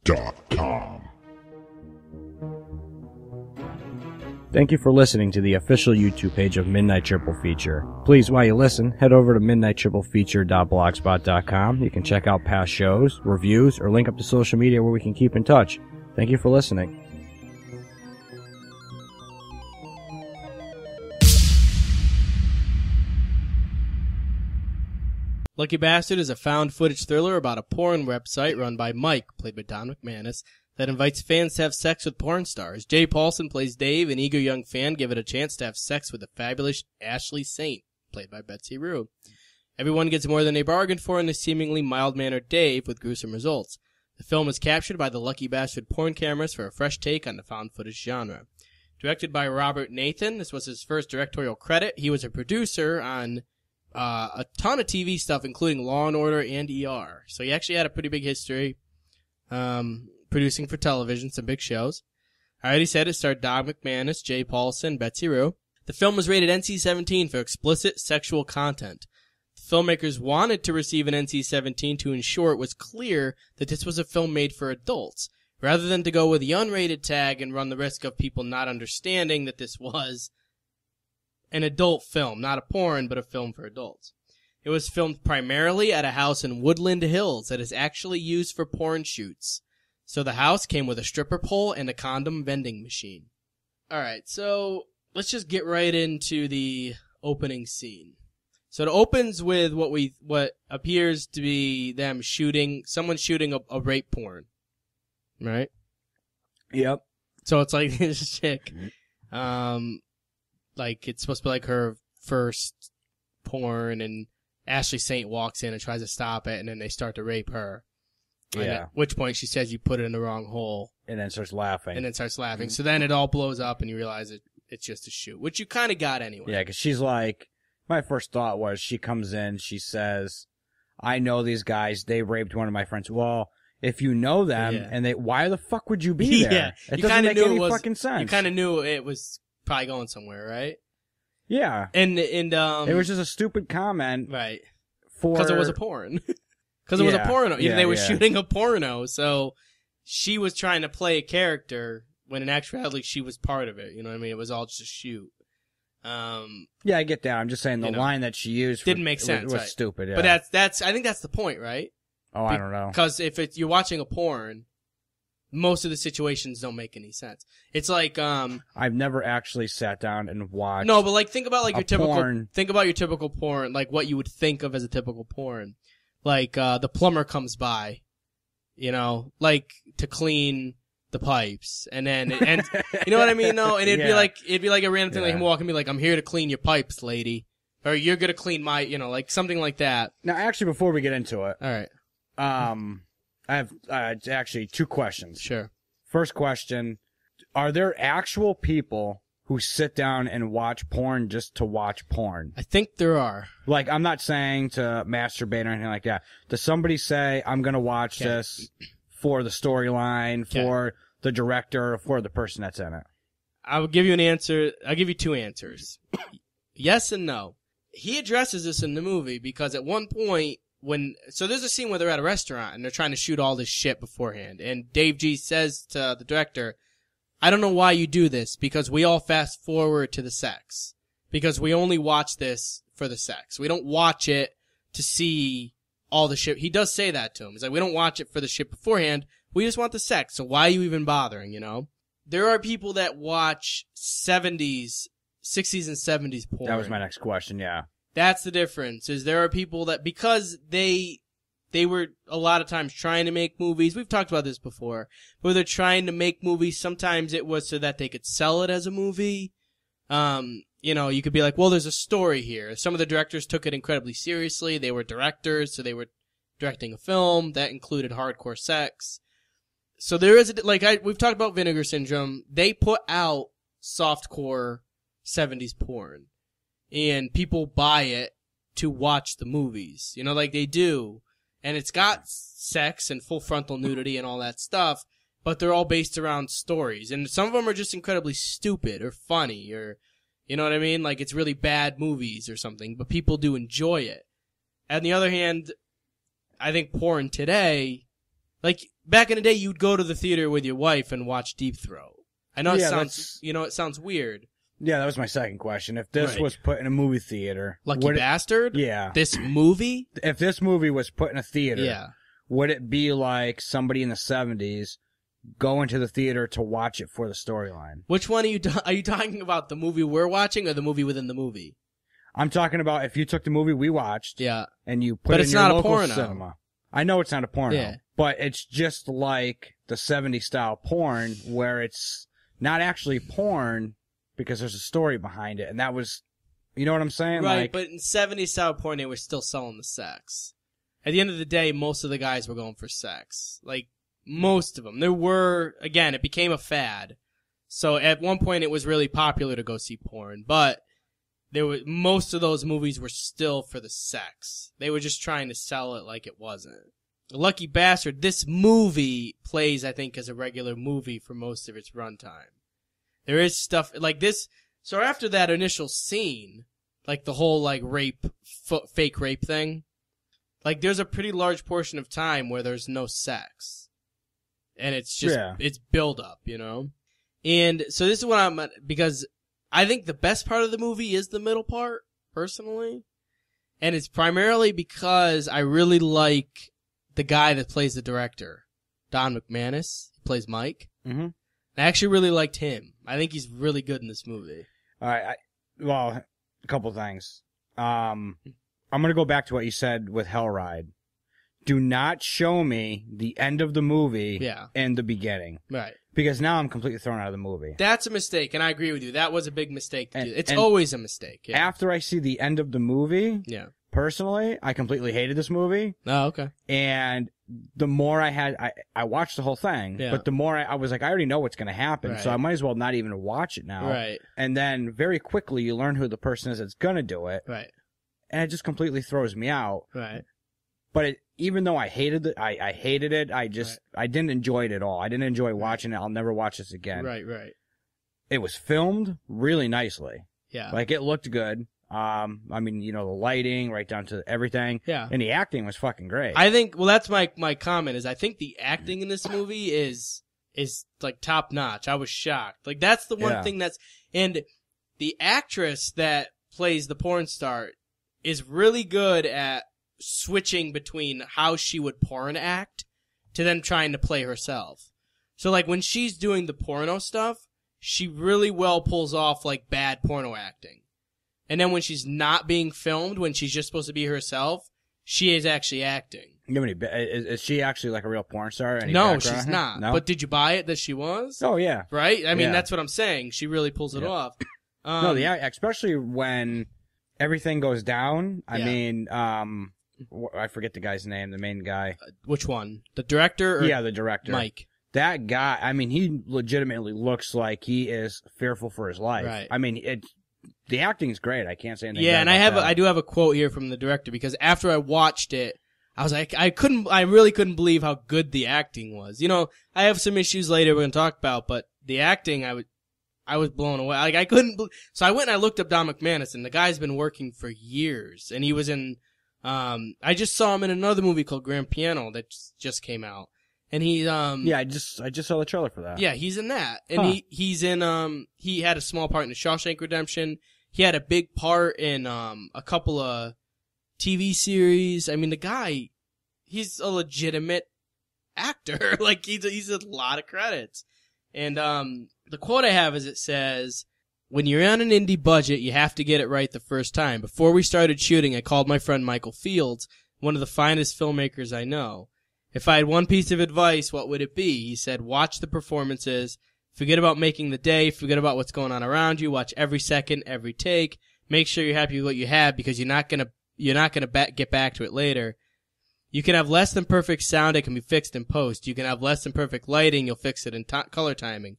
revolved.com. Thank you for listening to the official YouTube page of Midnight Triple Feature. Please, while you listen, head over to midnighttriplefeature.blogspot.com. You can check out past shows, reviews, or link up to social media where we can keep in touch. Thank you for listening. Lucky Bastard is a found footage thriller about a porn website run by Mike, played by Don McManus, that invites fans to have sex with porn stars. Jay Paulson plays Dave, an eager young fan give it a chance to have sex with the fabulous Ashley Saint, played by Betsy Rue. Everyone gets more than they bargained for in the seemingly mild-mannered Dave, with gruesome results. The film is captured by the Lucky Bastard porn cameras for a fresh take on the found footage genre. Directed by Robert Nathan, this was his first directorial credit. He was a producer on a ton of TV stuff, including Law & Order and ER. So he actually had a pretty big history producing for television, some big shows. I already said it starred Don McManus, Jay Paulson, Betsy Rue. The film was rated NC-17 for explicit sexual content. The filmmakers wanted to receive an NC-17 to ensure it was clear that this was a film made for adults, rather than to go with the unrated tag and run the risk of people not understanding that this was an adult film, not a porn, but a film for adults. It was filmed primarily at a house in Woodland Hills that is actually used for porn shoots. So the house came with a stripper pole and a condom vending machine. Alright, so let's just get right into the opening scene. So it opens with what appears to be someone shooting a rape porn. Right? Yep. So it's like this chick, like it's supposed to be like her first porn, and Ashley Saint walks in and tries to stop it, and then they start to rape her. Yeah. At which point she says you put it in the wrong hole. And then starts laughing. Mm-hmm. So then it all blows up and you realize it's just a shoot, which you kind of got anyway. Yeah, because she's like, my first thought was she comes in, she says, I know these guys, they raped one of my friends. Well, if you know them, and why the fuck would you be there? Yeah. It doesn't make any fucking sense. You kind of knew it was probably going somewhere, right? Yeah. And it was just a stupid comment. Right. Because it was a porn. Because it was a porno. They were shooting a porno, so she was trying to play a character when in actuality she was part of it. You know what I mean? It was all just a shoot. Yeah, I get that. I'm just saying the line that she used didn't make sense. Was stupid. Yeah. But I think that's the point, right? Oh, I don't know. Because if you're watching a porn, most of the situations don't make any sense. It's like I've never actually sat down and watched. No, but like think about like your typical porn. Think about your typical porn, like what you would think of as a typical porn. Like the plumber comes by, you know, like to clean the pipes, and then and you know what I mean? No, and it'd be like a random thing, like him walking, be like, "I'm here to clean your pipes, lady," or "You're gonna clean my," you know, like something like that. Now, actually, before we get into it, all right, I have actually two questions. Sure. First question: are there actual people who sit down and watch porn just to watch porn? I think there are. Like, I'm not saying to masturbate or anything like that. Does somebody say, I'm going to watch this for the storyline, for the director, for the person that's in it? I will give you an answer. I'll give you two answers. Yes and no. He addresses this in the movie because at one point so there's a scene where they're at a restaurant and they're trying to shoot all this shit beforehand. And Dave G says to the director, I don't know why you do this, because we all fast forward to the sex. Because we only watch this for the sex. We don't watch it to see all the shit. He does say that to him. He's like, we don't watch it for the shit beforehand. We just want the sex. So why are you even bothering, you know? There are people that watch 60s and 70s porn. That was my next question, yeah. That's the difference, is there are people that, because they were a lot of times trying to make movies. We've talked about this before. Where they're trying to make movies. Sometimes it was so that they could sell it as a movie. You know, you could be like, well, there's a story here. Some of the directors took it incredibly seriously. They were directors, so they were directing a film that included hardcore sex. So there is we've talked about Vinegar Syndrome. They put out softcore 70s porn. And people buy it to watch the movies. You know, like they do. And it's got sex and full frontal nudity and all that stuff, but they're all based around stories. And some of them are just incredibly stupid or funny or, you know what I mean? Like it's really bad movies or something, but people do enjoy it. On the other hand, I think porn today, like back in the day, you'd go to the theater with your wife and watch Deep Throat. I know it sounds weird. Yeah, that was my second question. If this was put in a movie theater, Lucky Bastard? Yeah. This movie? If this movie was put in a theater, would it be like somebody in the 70s going to the theater to watch it for the storyline? Which one are you talking about? The movie we're watching or the movie within the movie? I'm talking about if you took the movie we watched, and you put it in your local cinema. I know it's not a porno, but it's just like the 70s style porn where it's not actually porn because there's a story behind it, and that was, you know what I'm saying? Right, like, but in 70s style porn, they were still selling the sex. At the end of the day, most of the guys were going for sex. Like, most of them. There were, again, it became a fad. So at one point, it was really popular to go see porn, but most of those movies were still for the sex. They were just trying to sell it like it wasn't. Lucky Bastard, this movie plays, I think, as a regular movie for most of its runtime. There is stuff like this. So after that initial scene, like the whole like fake rape thing, like there's a pretty large portion of time where there's no sex. And it's just, it's build up, you know? And so this is what because I think the best part of the movie is the middle part, personally. And it's primarily because I really like the guy that plays the director, Don McManus. He plays Mike. Mm-hmm. I actually really liked him. I think he's really good in this movie. All right. Well, a couple things. I'm going to go back to what you said with Hellride. Do not show me the end of the movie and the beginning. Right. Because now I'm completely thrown out of the movie. That's a mistake, and I agree with you. That was a big mistake to do. It's always a mistake. Yeah. After I see the end of the movie, personally, I completely hated this movie. Oh, okay. And the more I watched the whole thing, but the more I was like, I already know what's going to happen, so I might as well not even watch it now. Right. And then very quickly you learn who the person is that's going to do it. Right. And it just completely throws me out. Right. But even though I hated it, I hated it. I didn't enjoy it at all. I didn't enjoy watching it. I'll never watch this again. Right. It was filmed really nicely. Yeah. Like, it looked good. I mean, you know, the lighting, right down to everything. Yeah. And the acting was fucking great. I think, well, that's my comment, is I think the acting in this movie is like top notch. I was shocked. Like, that's the one thing and the actress that plays the porn star is really good at switching between how she would porn act to then trying to play herself. So like when she's doing the porno stuff, she really well pulls off like bad porno acting. And then when she's not being filmed, when she's just supposed to be herself, she is actually acting. Is she actually like a real porn star? No, she's not. No? But did you buy it that she was? Oh yeah. Right? I mean, that's what I'm saying. She really pulls it off. No, especially when everything goes down. I mean, I forget the guy's name, the main guy. Which one? The director? Or the director. Mike. That guy, I mean, he legitimately looks like he is fearful for his life. Right. I mean, the acting's great. I can't say anything. Yeah, and I do have a quote here from the director, because after I watched it, I was like, I really couldn't believe how good the acting was. You know, I have some issues later we're going to talk about, but the acting, I was blown away. Like, I couldn't so I went and I looked up Don McManus, and the guy's been working for years, and he was in, I just saw him in another movie called Grand Piano that just came out. And he, I just saw the trailer for that. Yeah, he's in that. And he's in, he had a small part in the Shawshank Redemption. He had a big part in, a couple of TV series. I mean, the guy, he's a legitimate actor. Like, he's a lot of credits. And, the quote I have is, it says, "When you're on an indie budget, you have to get it right the first time. Before we started shooting, I called my friend Michael Fields, one of the finest filmmakers I know. If I had one piece of advice, what would it be? He said, watch the performances, forget about making the day, forget about what's going on around you, watch every second, every take, make sure you're happy with what you have, because you're not gonna get back to it later. You can have less than perfect sound, it can be fixed in post. You can have less than perfect lighting, you'll fix it in color timing.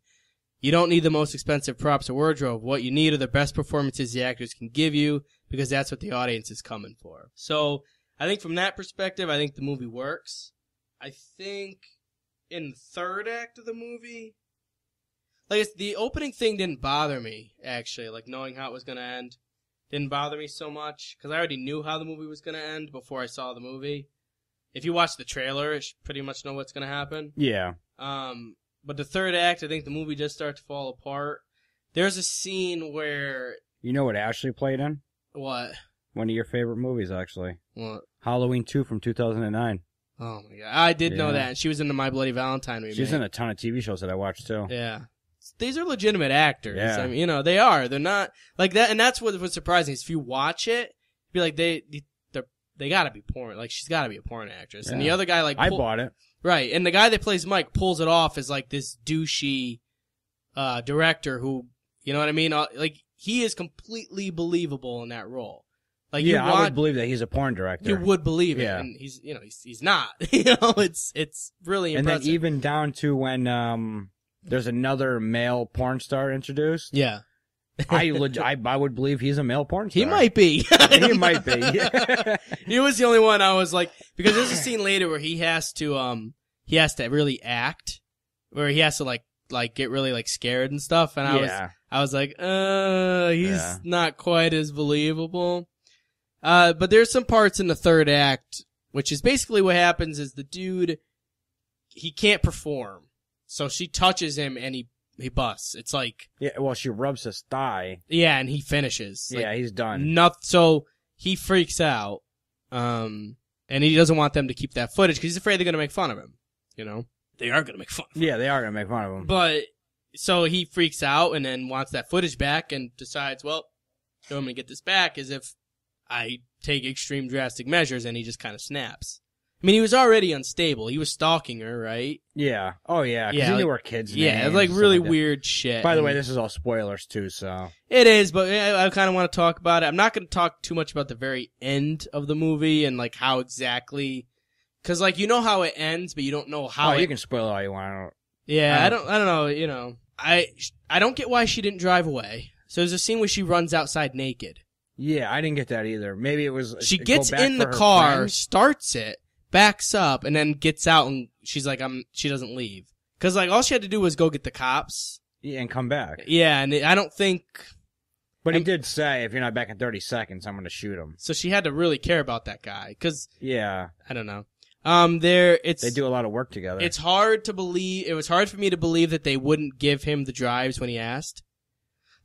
You don't need the most expensive props or wardrobe. What you need are the best performances the actors can give you, because that's what the audience is coming for." So, I think from that perspective, I think the movie works. I think in the third act of the movie, like, the opening thing didn't bother me, actually. Like, knowing how it was going to end didn't bother me so much, because I already knew how the movie was going to end before I saw the movie. if you watch the trailer, you pretty much know what's going to happen. Yeah. But the third act, I think the movie just starts to fall apart. There's a scene where... You know what Ashley played in? What? One of your favorite movies, actually. What? Halloween 2 from 2009. Oh, my God. I did know that. She was in the My Bloody Valentine remake. She's in a ton of TV shows that I watched, too. Yeah. These are legitimate actors. Yeah. I mean, they are. They're not... Like that, and that's what's surprising is if you watch it, be like, they gotta be porn. Like, she's gotta be a porn actress. Yeah. And the other guy, like... I bought it. Right. And the guy that plays Mike pulls it off as, like, this douchey director who... You know what I mean? Like, he is completely believable in that role. Like, I would believe that he's a porn director. You would believe it. Yeah. And he's not. It's really impressive. And then even down to when, there's another male porn star introduced. Yeah. I would believe he's a male porn star. He might be. He might be. Yeah. He was the only one I was like, because there's a scene later where he has to really act, where he has to like get really like scared and stuff. And I was like, he's not quite as believable. But there's some parts in the third act, which is basically what happens is the dude, he can't perform. So she touches him and he busts. It's like... Yeah, well, she rubs his thigh. Yeah, and he finishes. Yeah, he's done. So he freaks out. And he doesn't want them to keep that footage because he's afraid they're going to make fun of him. You know? They are going to make fun of him. Yeah, they are going to make fun of him. But, so he freaks out and then wants that footage back and decides, well, the way I'm going to get this back is if I take extreme drastic measures, and he just kind of snaps. I mean, he was already unstable. He was stalking her, right? Yeah. Oh, yeah. Because he knew her kids' names. Yeah, like really weird shit. By the way, this is all spoilers, too, so. It is, but I kind of want to talk about it. I'm not going to talk too much about the very end of the movie and, like, how exactly... Because, like, you know how it ends, but you don't know how you can spoil all you want. Yeah, I don't know, you know. I don't get why she didn't drive away. So there's a scene where she runs outside naked. Yeah, I didn't get that either. Maybe it was... She gets in the car, starts it, backs up, and then gets out, and she's like, she doesn't leave. Because, like, all she had to do was go get the cops. Yeah, and come back. Yeah, and I don't think... But he did say, if you're not back in 30 seconds, I'm going to shoot him. So she had to really care about that guy, because... Yeah. I don't know. They do a lot of work together. It was hard for me to believe that they wouldn't give him the drives when he asked.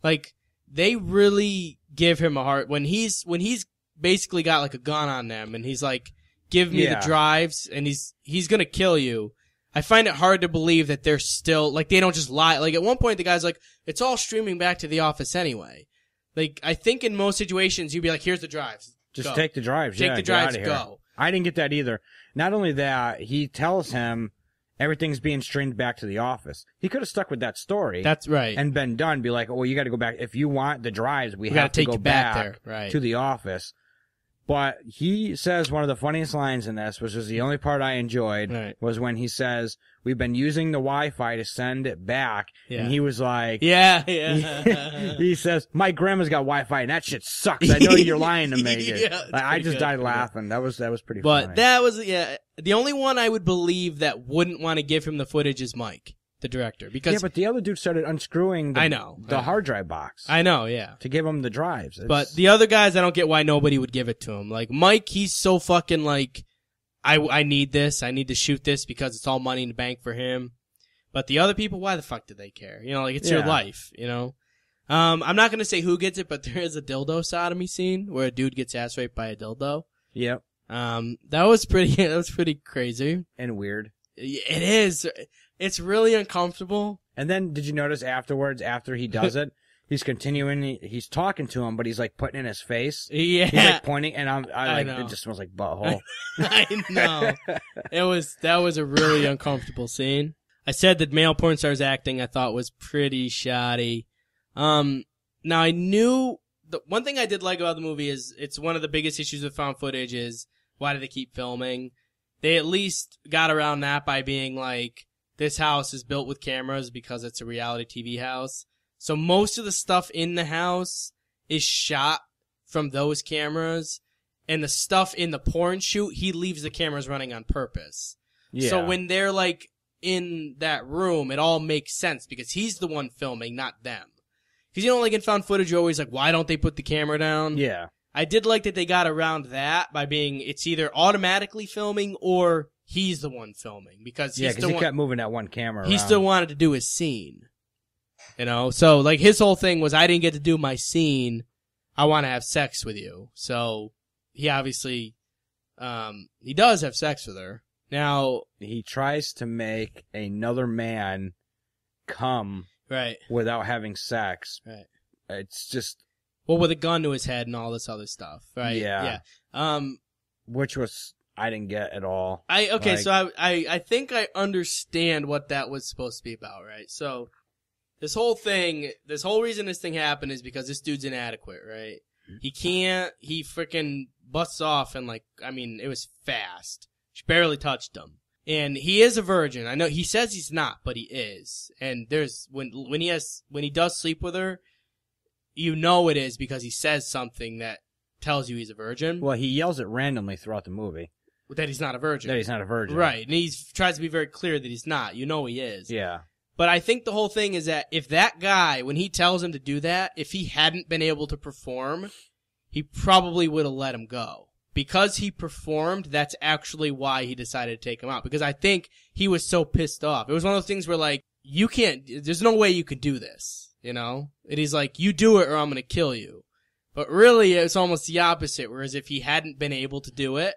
Like, they really give him a heart when he's basically got like a gun on them and he's like, give me the drives and he's gonna kill you. I find it hard to believe that they're still, like, they don't just lie. Like, at one point the guy's like, it's all streaming back to the office anyway. Like, I think in most situations you'd be like, here's the drives. Just take the drives. Take the drives, go. I didn't get that either. Not only that, he tells him everything's being streamed back to the office. He could have stuck with that story. That's right. And been done. Be like, oh, you got to go back. If you want the drives, we have to go back there. To the office. But he says one of the funniest lines in this, which was the only part I enjoyed, was when he says, we've been using the Wi-Fi to send it back. Yeah. And he was like... Yeah. He says, my grandma's got Wi-Fi and that shit sucks. I know you're lying to me. I just died laughing. That was pretty funny. But that was, the only one I would believe that wouldn't want to give him the footage is Mike, the director. Because but the other dude started unscrewing the hard drive box. I know, yeah. To give him the drives. But the other guys, I don't get why nobody would give it to him. Like, Mike, he's so fucking like, I need this. I need to shoot this because it's all money in the bank for him. But the other people, why the fuck do they care? You know, like, it's your life, you know? I'm not going to say who gets it, but there is a dildo sodomy scene where a dude gets ass raped by a dildo. Yep. That was pretty crazy. And weird. It is. It's really uncomfortable. And then, did you notice afterwards, after he does it, he's continuing, he's talking to him, but he's like putting in his face. Yeah. He's like pointing, and I know. It just smells like butthole. I know. That was a really uncomfortable scene. I said that male porn stars acting I thought was pretty shoddy. Now I knew, the one thing I did like about the movie is it's one of the biggest issues with found footage is why do they keep filming? They at least got around that by being like, this house is built with cameras because it's a reality TV house. So most of the stuff in the house is shot from those cameras. And the stuff in the porn shoot, he leaves the cameras running on purpose. Yeah. So when they're like in that room, it all makes sense because he's the one filming, not them. Because you know, like in found footage, you're always like, why don't they put the camera down? Yeah. I did like that they got around that by being, it's either automatically filming or he's the one filming, because he kept moving that one camera He around. still wanted to do his scene. You know, so like his whole thing was, I didn't get to do my scene, I want to have sex with you. So he obviously, he does have sex with her. Now, he tries to make another man come without having sex. Right. It's just, well, with a gun to his head and all this other stuff, right? Yeah. Which was, I didn't get at all. So I think I understand what that was supposed to be about, right? So this whole reason this thing happened is because this dude's inadequate, right? He freaking busts off and it was fast. She barely touched him. And he is a virgin. I know he says he's not, but he is. And there's, when he does sleep with her, you know it is because he says something that tells you he's a virgin. Well, he yells it randomly throughout the movie. That he's not a virgin. Right. And he tries to be very clear that he's not. You know he is. Yeah. But I think the whole thing is that if that guy, when he tells him to do that, if he hadn't been able to perform, he probably would have let him go. Because he performed, that's actually why he decided to take him out. Because I think he was so pissed off. It was one of those things where you can't, there's no way you could do this, you know? And he's like, you do it or I'm gonna kill you. But really, it's almost the opposite, whereas if he hadn't been able to do it,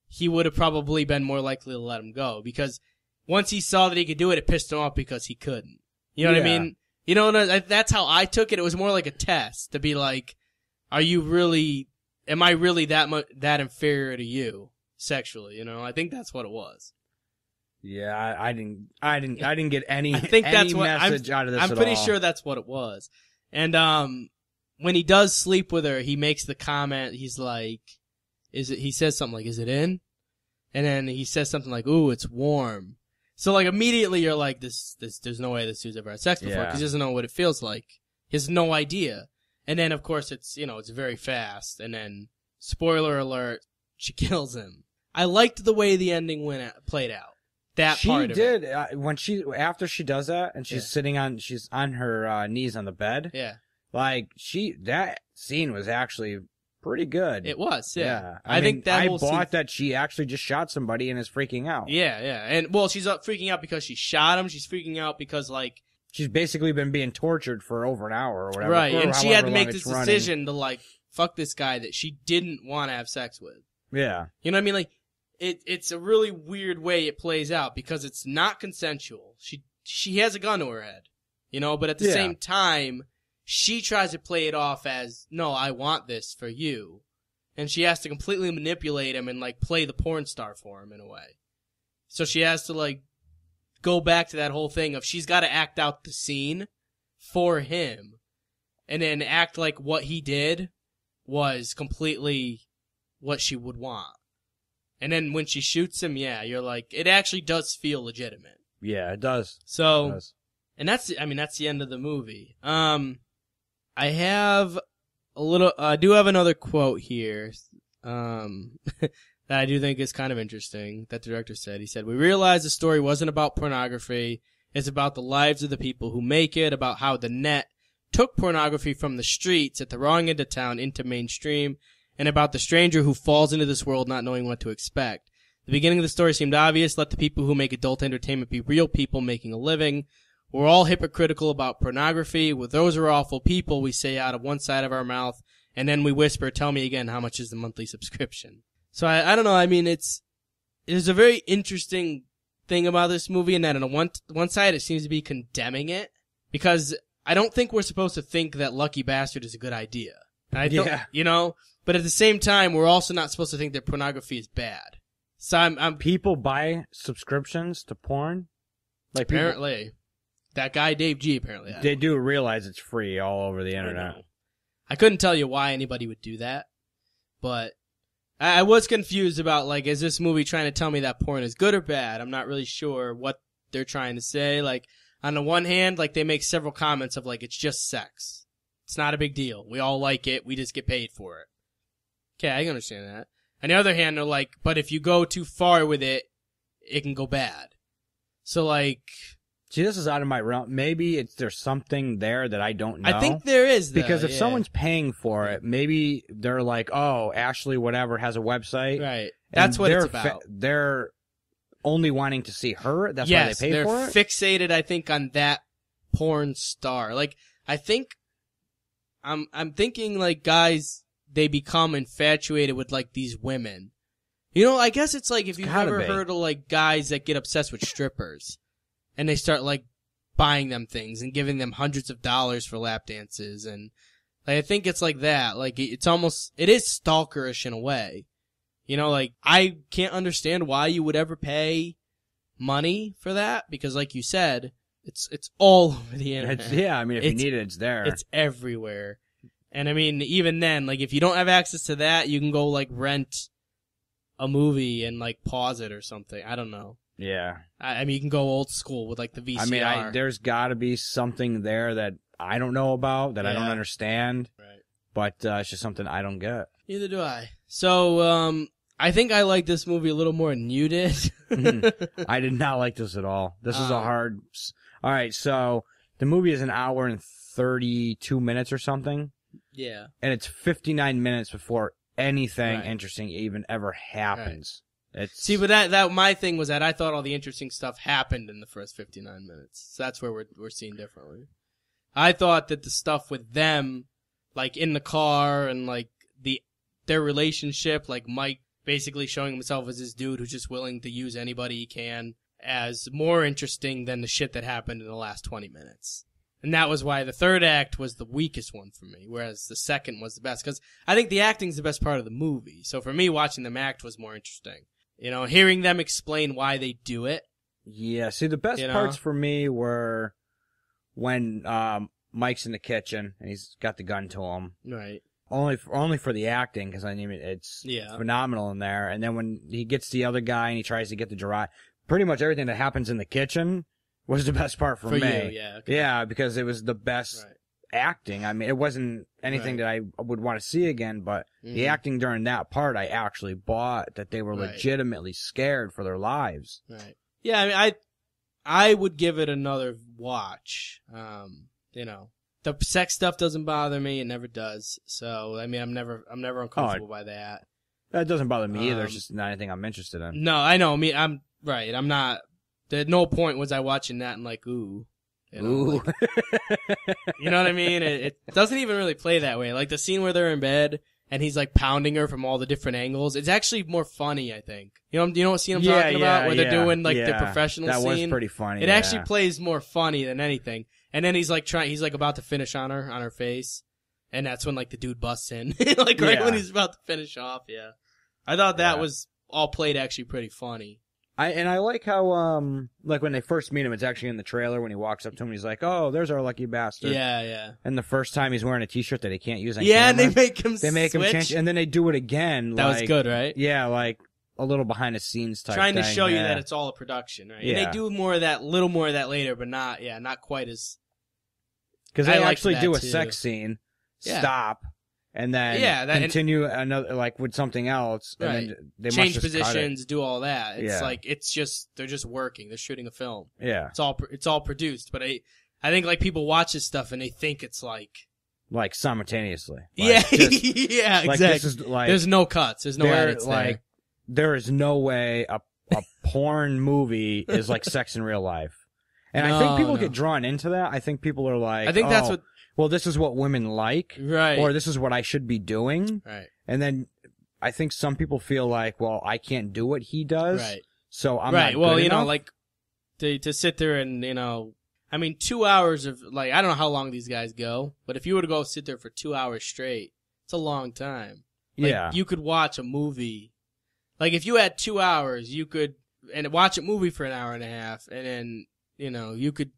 he would have probably been more likely to let him go. Because once he saw that he could do it, it pissed him off because he couldn't. You know what I mean? You know, that's how I took it. It was more like a test to be like, am I really that inferior to you sexually? You know, I think that's what it was. Yeah, I didn't get any. I think that's what message out of this. I'm pretty sure that's what it was. And when he does sleep with her, he makes the comment. He's like, he says something like, "Is it in?" And then he says something like, "Ooh, it's warm." So immediately you're like, this there's no way this dude's ever had sex before because he doesn't know what it feels like. He has no idea. And then, of course, it's very fast. And then, spoiler alert, she kills him. I liked the way the ending played out. Part of it. After she does that, and she's she's on her knees on the bed. Yeah. That scene was actually pretty good. It was, yeah. I think that I bought that she actually just shot somebody and is freaking out. Yeah, yeah. And, well, she's freaking out because she shot him. She's freaking out because, she's basically been being tortured for over an hour or whatever. Right, and she had to make this decision to, fuck this guy that she didn't want to have sex with. Yeah. You know what I mean? It's a really weird way it plays out because it's not consensual. She has a gun to her head, but at the same time, she tries to play it off as, no, I want this for you. And she has to completely manipulate him and, play the porn star for him in a way. So she has to, go back to that whole thing of she's got to act out the scene for him and then act like what he did was completely what she would want. And then when she shoots him, you're like, it actually does feel legitimate. Yeah, it does. So, and that's the end of the movie. I do have another quote here, that I do think is kind of interesting that the director said. He said, "We realized the story wasn't about pornography. It's about the lives of the people who make it, about how the net took pornography from the streets at the wrong end of town into mainstream, and about the stranger who falls into this world not knowing what to expect. The beginning of the story seemed obvious. Let the people who make adult entertainment be real people making a living. We're all hypocritical about pornography. With those are awful people, we say out of one side of our mouth, and then we whisper, tell me again, how much is the monthly subscription?" So I don't know. There's a very interesting thing about this movie in that on one side it seems to be condemning it because I don't think we're supposed to think that Lucky Bastard is a good idea. But at the same time, we're also not supposed to think that pornography is bad. So people buy subscriptions to porn? Apparently. That guy, Dave G, apparently. They do realize it's free all over the internet. I couldn't tell you why anybody would do that, but I was confused about, is this movie trying to tell me that porn is good or bad? I'm not really sure what they're trying to say. On the one hand, they make several comments of, it's just sex. It's not a big deal. We all like it. We just get paid for it. Okay, I can understand that. On the other hand, they're but if you go too far with it, it can go bad. So, See, this is out of my realm. Maybe there's something there that I don't know. I think there is, though, because if someone's paying for it, maybe they're like, oh, Ashley whatever has a website. Right. That's what it's about. They're only wanting to see her. That's why they pay for it? They're fixated, I think, on that porn star. Like, I think, I'm thinking, like, guys, they become infatuated with, like, these women. You know, I guess it's like if you've ever heard of, like, guys that get obsessed with strippers. And they start, like, buying them things and giving them hundreds of dollars for lap dances. And like, I think it's like that. Like, it is stalkerish in a way. You know, like, I can't understand why you would ever pay money for that. Because like you said, it's all over the internet. I mean, if you need it, it's there. It's everywhere. And I mean, even then, like, if you don't have access to that, you can go, like, rent a movie and, like, pause it or something. I don't know. Yeah. I mean, you can go old school with, like, the VCR. I mean, there's got to be something there that I don't know about, that I don't understand. Right. But it's just something I don't get. Neither do I. So, I think I like this movie a little more than you did. I did not like this at all. This is a hard... All right, so the movie is an hour and 32 minutes or something. Yeah. And it's 59 minutes before anything interesting even ever happens. Right. See, but that my thing was that I thought all the interesting stuff happened in the first 59 minutes. So that's where we're seeing differently. I thought that the stuff with them, like in the car and like their relationship, like Mike basically showing himself as this dude who's just willing to use anybody he can, as more interesting than the shit that happened in the last 20 minutes. And that was why the third act was the weakest one for me, whereas the second was the best. Because I think the acting's the best part of the movie. So for me, watching them act was more interesting. You know, hearing them explain why they do it. Yeah, see, the best parts for me were when Mike's in the kitchen and he's got the gun to him. Right. Only for the acting, because I mean it's phenomenal in there. And then when he gets the other guy and he tries to get the garage, pretty much everything that happens in the kitchen was the best part for me. You, yeah. Okay. Yeah, because it was the best acting. I mean, it wasn't anything that I would want to see again, but the acting during that part, I actually bought that they were legitimately scared for their lives. Right. Yeah, I mean, I would give it another watch. You know, the sex stuff doesn't bother me; it never does. So, I mean, I'm never uncomfortable by that. That doesn't bother me either. It's just not anything I'm interested in. No, I know. I'm right. I'm not. At no point was I watching that and like, ooh. You know, ooh. Like, you know what I mean? It doesn't even really play that way. Like the scene where they're in bed and he's like pounding her from all the different angles. It's actually more funny, I think. You know what scene I'm talking about? Where they're doing like the professional scene. That was pretty funny. It actually plays more funny than anything. And then he's like about to finish on her face. And that's when like the dude busts in. Like when he's about to finish off, I thought that was all played actually pretty funny. I like how, like when they first meet him, it's actually in the trailer when he walks up to him, he's like, oh, there's our lucky bastard. Yeah. And the first time he's wearing a t-shirt that he can't use on camera. And they make him change, and then they do it again. That was good, right? Yeah, like a little behind the scenes type Trying thing. to show you that it's all a production, right? Yeah. And they do little more of that later, but not quite as. Because they actually do a sex scene, stop, and then continue another, like with something else, and then they change must just positions, do all that. It's like they're just working. They're shooting a film. Yeah, it's all produced. But I think like people watch this stuff and they think it's like simultaneously. Like, exactly. This is there's no cuts. There's no edits. Like there is no way a porn movie is like sex in real life. And I think people get drawn into that. I think people are like, I think that's what. Well, this is what women like, right? Or this is what I should be doing, right? And then I think some people feel like, well, I can't do what he does, right? So I'm right. not Well, good you enough. know, like to sit there and I mean, 2 hours of like I don't know how long these guys go, but if you were to go sit there for 2 hours straight, it's a long time. Like, you could watch a movie. Like if you had 2 hours, you could watch a movie for an hour and a half, and then you could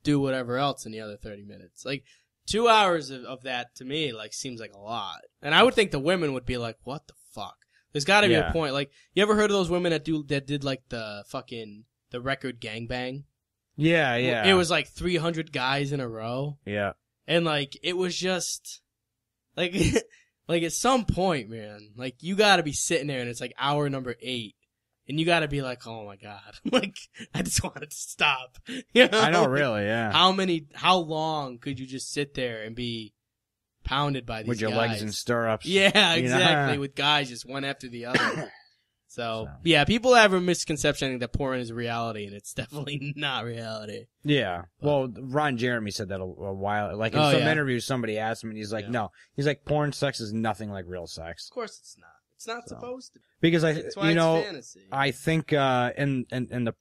do whatever else in the other 30 minutes. Like 2 hours of that to me like seems like a lot. And I would think the women would be like, what the fuck? There's got to be a point. Like, you ever heard of those women that did like the record gangbang? Yeah. It was like 300 guys in a row. Yeah. And like it was just like like at some point, man, like you got to be sitting there and it's like hour number 8. And you gotta be like, oh my God. Like, I just want it to stop. You know? I know, really, yeah. How long could you just sit there and be pounded by these guys? With your legs in stirrups. Yeah, exactly. You know? With guys just one after the other. So, yeah, people have a misconception, I think, that porn is reality, and it's definitely not reality. Yeah. Well, Ron Jeremy said that a while. Like, in some interviews, somebody asked him, and he's like, no. He's like, porn sex is nothing like real sex. Of course it's not. It's not supposed to be. Because it's fantasy. I think, in the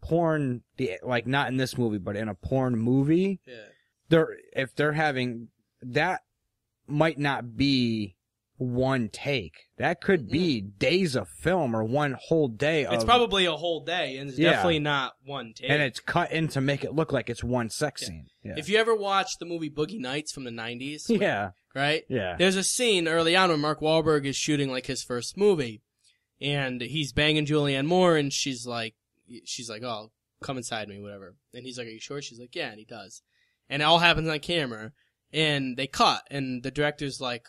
porn, like, not in this movie, but in a porn movie, if they're having, that might not be one take. That could be days of film or one whole day. It's probably a whole day, and it's definitely not one take. And it's cut in to make it look like it's one sex scene. Yeah. If you ever watched the movie Boogie Nights from the 90s, right? Yeah. There's a scene early on when Mark Wahlberg is shooting like his first movie, and he's banging Julianne Moore, and she's like, oh, come inside me, whatever. And he's like, are you sure? She's like, yeah, and he does. And it all happens on camera, and they cut, and the director's like,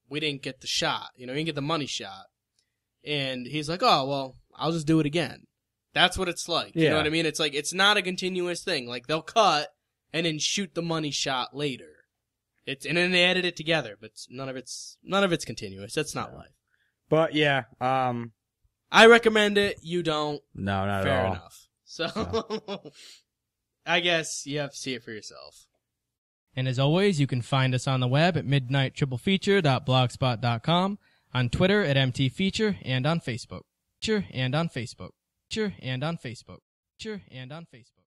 we didn't get the shot, we didn't get the money shot. And he's like, oh, well, I'll just do it again. That's what it's like. You know what I mean? It's like, it's not a continuous thing. Like, they'll cut and then shoot the money shot later. And then they edit it together, but none of it's continuous. That's not life. But yeah, I recommend it. You don't. No, not Fair at all. enough. So, I guess you have to see it for yourself. And as always, you can find us on the web at midnighttriplefeature.blogspot.com, on Twitter at MTFeature, and on Facebook. And on Facebook. And on Facebook. And on Facebook.